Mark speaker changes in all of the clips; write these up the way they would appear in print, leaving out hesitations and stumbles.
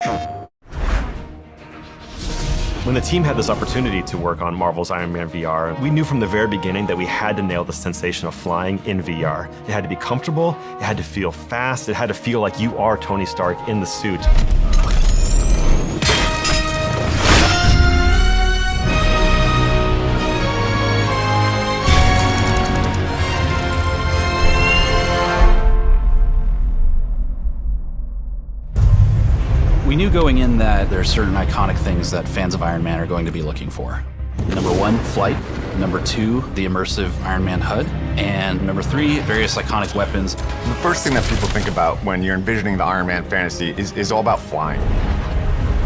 Speaker 1: When the team had this opportunity to work on Marvel's Iron Man VR, we knew from the very beginning that we had to nail the sensation of flying in VR. It had to be comfortable, it had to feel fast, it had to feel like you are Tony Stark in the suit.
Speaker 2: We knew going in that there are certain iconic things that fans of Iron Man are going to be looking for. Number one, flight. Number two, the immersive Iron Man HUD. And number three, various iconic weapons.
Speaker 3: The first thing that people think about when you're envisioning the Iron Man fantasy is all about flying.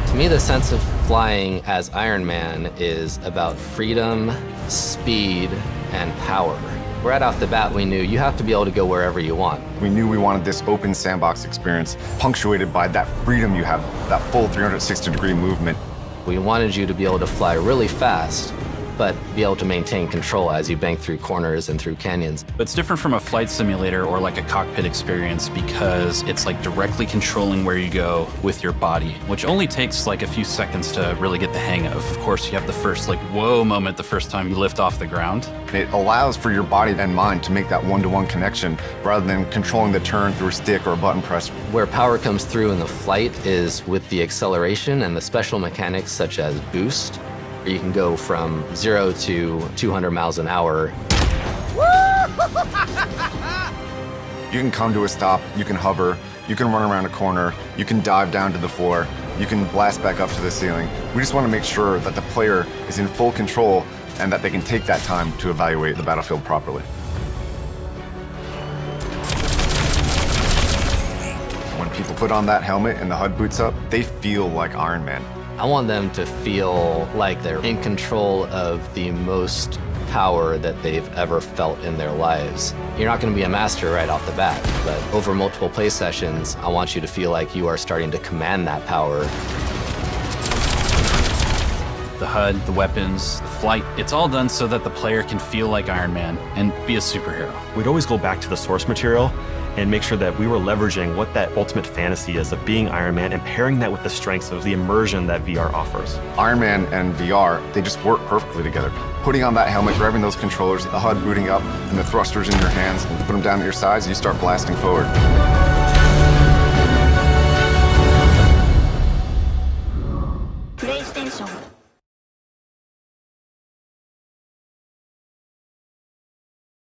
Speaker 4: To me, the sense of flying as Iron Man is about freedom, speed, and power. Right off the bat, we knew you have to be able to go wherever you want.
Speaker 3: We knew we wanted this open sandbox experience punctuated by that freedom you have, that full 360-degree movement.
Speaker 4: We wanted you to be able to fly really fast, but be able to maintain control as you bank through corners and through canyons.
Speaker 2: But it's different from a flight simulator or like a cockpit experience because it's like directly controlling where you go with your body, which only takes like a few seconds to really get the hang of. Of course, you have the first like whoa moment the first time you lift off the ground.
Speaker 3: It allows for your body and mind to make that one-to-one connection rather than controlling the turn through a stick or a button press.
Speaker 4: Where power comes through in the flight is with the acceleration and the special mechanics such as boost. You can go from 0 to 200 miles an hour.
Speaker 3: You can come to a stop, you can hover, you can run around a corner, you can dive down to the floor, you can blast back up to the ceiling. We just want to make sure that the player is in full control and that they can take that time to evaluate the battlefield properly. When people put on that helmet and the HUD boots up, they feel like Iron Man.
Speaker 4: I want them to feel like they're in control of the most power that they've ever felt in their lives. You're not going to be a master right off the bat, but over multiple play sessions, I want you to feel like you are starting to command that power.
Speaker 2: The HUD, the weapons, the flight, it's all done so that the player can feel like Iron Man and be a superhero.
Speaker 1: We'd always go back to the source material and make sure that we were leveraging what that ultimate fantasy is of being Iron Man and pairing that with the strengths of the immersion that VR offers.
Speaker 3: Iron Man and VR, they just work perfectly together. Putting on that helmet, grabbing those controllers, the HUD booting up, and the thrusters in your hands, and put them down at your sides, you start blasting forward.
Speaker 5: PlayStation